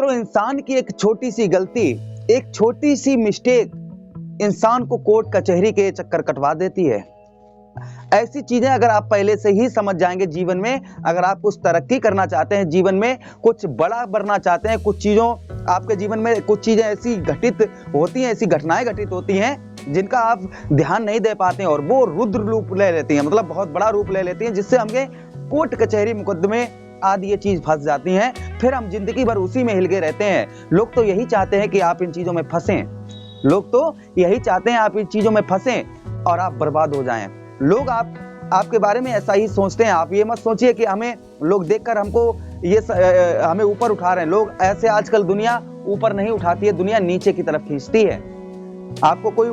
मित्रों, इंसान की एक छोटी सी गलती, एक छोटी सी मिस्टेक इंसान को कोर्ट कचहरी के चक्कर कटवा देती है। ऐसी चीजें अगर आप पहले से ही समझ जाएंगे जीवन में, अगर आप कुछ तरक्की करना चाहते हैं, जीवन में कुछ बड़ा बनना चाहते हैं, कुछ चीजों आपके जीवन में कुछ चीजें ऐसी घटित होती हैं, ऐसी घटनाएं घटित होती हैं जिनका आप ध्यान नहीं दे पाते हैं और वो रुद्र रूप ले लेती हैं, मतलब बहुत बड़ा रूप ले लेती हैं, जिससे हमें कोर्ट कचहरी मुकदमे आदि ये चीज फंस जाती हैं। फिर हम जिंदगी भर उसी में हिलके रहते हैं। लोग तो यही चाहते हैं कि आप इन चीजों में फंसें, लोग तो यही चाहते हैं आप इन चीजों में फंसें और आप बर्बाद हो जाएं। लोग आपके बारे में ऐसा ही सोचते हैं। आप ये मत सोचिए कि हमें लोग देखकर हमको हमें ऊपर उठा रहे हैं। लोग ऐसे, आजकल दुनिया ऊपर नहीं उठाती है, दुनिया नीचे की तरफ खींचती है। आपको कोई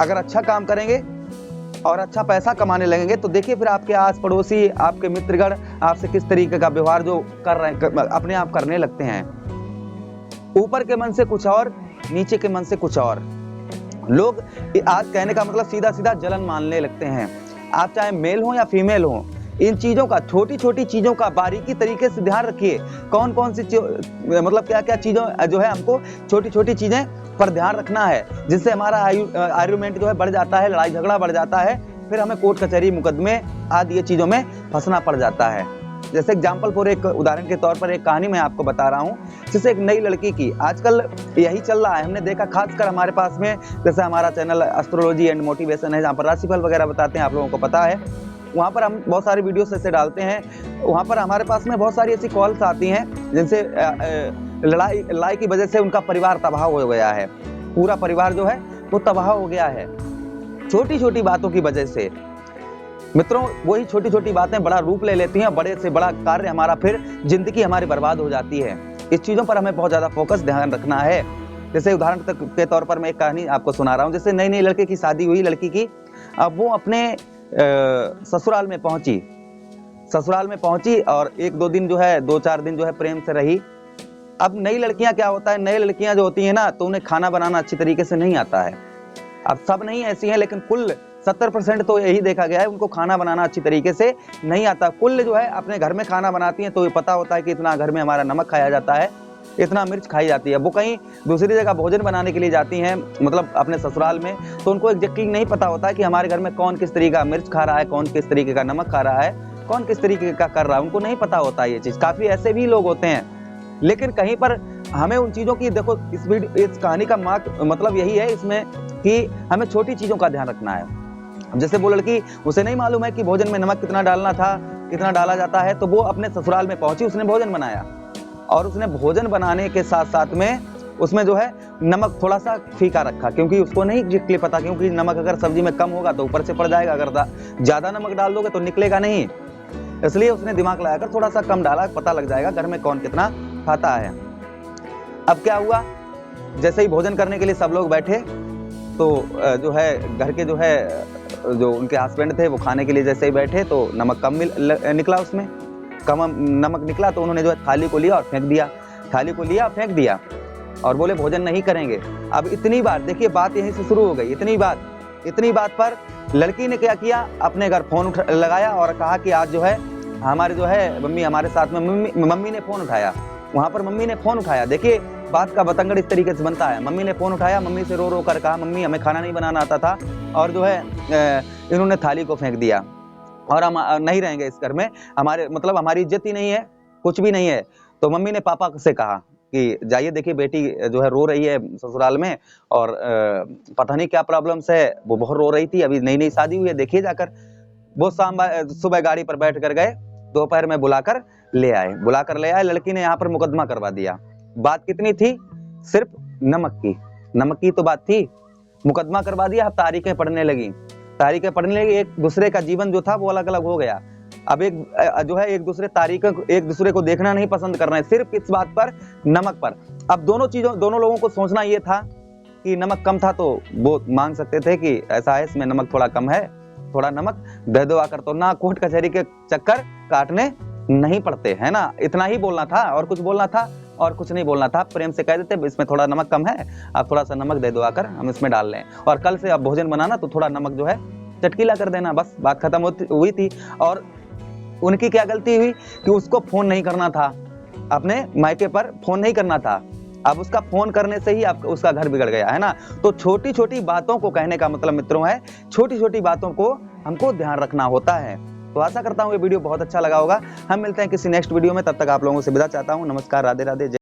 अगर अच्छा काम करेंगे और अच्छा पैसा कमाने लगेंगे तो देखिए फिर आपके आस पड़ोसी, आपके मित्रगण आपसे किस तरीके का व्यवहार जो कर रहे हैं, अपने आप करने लगते हैं। ऊपर के मन से कुछ और, नीचे के मन से कुछ और। लोग आज कहने का मतलब सीधा सीधा जलन मानने लगते हैं। आप चाहे मेल हो या फीमेल हो, इन चीजों का, छोटी छोटी चीजों का बारीकी तरीके से ध्यान रखिए। कौन कौन सी मतलब क्या क्या चीजों जो है हमको छोटी छोटी चीजें पर ध्यान रखना है, जिससे हमारा आर्गुमेंट जो है बढ़ जाता है, लड़ाई झगड़ा बढ़ जाता है, फिर हमें कोर्ट कचहरी मुकदमे आदि ये चीजों में फंसना पड़ जाता है। जैसे एग्जाम्पल फॉर, एक उदाहरण के तौर पर एक कहानी मैं आपको बता रहा हूँ, जैसे एक नई लड़की की, आजकल यही चल रहा है। हमने देखा खासकर हमारे पास में, जैसे हमारा चैनल एस्ट्रोलॉजी एंड मोटिवेशन है, जहाँ पर राशिफल वगैरह बताते हैं, आप लोगों को पता है, वहाँ पर हम बहुत सारे वीडियोस ऐसे डालते हैं। वहाँ पर हमारे पास में बहुत सारी ऐसी कॉल्स आती हैं जिनसे लड़ाई की वजह से उनका परिवार तबाह हो गया है, पूरा परिवार जो है वो तबाह हो गया है छोटी छोटी बातों की वजह से। मित्रों, वही छोटी छोटी बातें बड़ा रूप ले लेती हैं, बड़े से बड़ा कार्य हमारा, फिर जिंदगी हमारी बर्बाद हो जाती है। इस चीजों पर हमें बहुत ज्यादा फोकस, ध्यान रखना है। जैसे उदाहरण के तौर पर मैं एक कहानी आपको सुना रहा हूँ। जैसे नई नई लड़के की शादी हुई, लड़की की, अब वो अपने ससुराल में पहुंची और एक दो दिन जो है, 2-4 दिन जो है प्रेम से रही। अब नई लड़कियां, क्या होता है, नई लड़कियां जो होती है ना, तो उन्हें खाना बनाना अच्छी तरीके से नहीं आता है। अब सब नहीं ऐसी हैं, लेकिन कुल 70% तो यही देखा गया है, उनको खाना बनाना अच्छी तरीके से नहीं आता। कुल जो है अपने घर में खाना बनाती हैं तो ये पता होता है कि इतना घर में हमारा नमक खाया जाता है, इतना मिर्च खाई जाती है। वो कहीं दूसरी जगह भोजन बनाने के लिए जाती हैं, मतलब अपने ससुराल में, तो उनको एग्जैक्टली नहीं पता होता है कि हमारे घर में कौन किस तरीके का मिर्च खा रहा है, कौन किस तरीके का नमक खा रहा है, कौन किस तरीके का कर रहा है, उनको नहीं पता होता ये चीज़। काफ़ी ऐसे भी लोग होते हैं, लेकिन कहीं पर हमें उन चीज़ों की, देखो इस कहानी का मतलब यही है इसमें कि हमें छोटी चीज़ों का ध्यान रखना है। जैसे वो लड़की, उसे नहीं मालूम है कि भोजन में नमक कितना डालना था, कितना डाला जाता है, तो वो अपने ससुराल में पहुंची, उसने भोजन बनाया और उसने भोजन बनाने के साथ साथ में उसमें जो है नमक थोड़ा सा फीका रखा, क्योंकि उसको नहीं एग्जैक्टली पता, क्योंकि नमक अगर सब्जी में कम होगा तो ऊपर से पड़ जाएगा, अगर ज़्यादा नमक डाल दोगे तो निकलेगा नहीं। इसलिए उसने दिमाग लगाकर थोड़ा सा कम डाला, पता लग जाएगा घर में कौन कितना खाता है। अब क्या हुआ, जैसे ही भोजन करने के लिए सब लोग बैठे तो जो है घर के जो है, जो उनके हस्बैंड थे, वो खाने के लिए जैसे ही बैठे तो नमक कम निकला, उसमें कम नमक निकला, तो उन्होंने जो है थाली को लिया और फेंक दिया और बोले भोजन नहीं करेंगे। अब इतनी बात, देखिए बात यहीं से शुरू हो गई। इतनी बात पर लड़की ने क्या किया, अपने घर फोन लगाया और कहा कि आज जो है हमारे जो है मम्मी हमारे साथ में, मम्मी ने फोन उठाया, वहाँ पर मम्मी ने फोन उठाया। देखिए बात का बतंगड़ इस तरीके से बनता है। मम्मी ने फोन उठाया, मम्मी से रो रो कर कहा, मम्मी हमें खाना नहीं बनाना आता था और जो है इन्होंने थाली को फेंक दिया और हम नहीं रहेंगे इस घर में, हमारी इज्जत ही नहीं है, कुछ भी नहीं है। तो मम्मी ने पापा से कहा कि जाइए, देखिए बेटी जो है रो रही है ससुराल में और पता नहीं क्या प्रॉब्लम्स है, वो बहुत रो रही थी, अभी नई नई शादी हुई है, देखिए जाकर। वो सुबह गाड़ी पर बैठ कर गए, दोपहर में बुलाकर ले आए। लड़की ने यहाँ पर मुकदमा करवा दिया। बात कितनी थी, सिर्फ नमक की तो बात थी, मुकदमा करवा दिया। अब तारीखें पढ़ने लगी, एक दूसरे का जीवन जो था वो अलग अलग हो गया। अब एक दूसरे को देखना नहीं पसंद कर रहे हैं, सिर्फ इस बात पर, नमक पर। अब दोनों लोगों को सोचना ये था कि नमक कम था तो वो मांग सकते थे कि ऐसा है, इसमें नमक थोड़ा कम है, थोड़ा नमक दे दो आकर, तो ना कोर्ट कचहरी के चक्कर काटने नहीं पड़ते, है ना। इतना ही बोलना था और कुछ बोलना था और कुछ नहीं बोलना था। प्रेम से कह देते इसमें थोड़ा नमक कम है, आप थोड़ा सा नमक दे दो आकर, हम इसमें डाल लें, और कल से आप भोजन बनाना तो थोड़ा नमक जो है चटकीला कर देना, बस बात खत्म हुई थी। और उनकी क्या गलती हुई कि उसको फोन नहीं करना था, अपने मायके पर फोन नहीं करना था, अब उसका फोन करने से ही उसका घर बिगड़ गया है ना। तो छोटी छोटी बातों को कहने का मतलब मित्रों है, छोटी छोटी बातों को हमको ध्यान रखना होता है। तो आशा करता हूँ ये वीडियो बहुत अच्छा लगा होगा। हम मिलते हैं किसी नेक्स्ट वीडियो में, तब तक आप लोगों से विदा चाहता हूँ। नमस्कार, राधे राधे।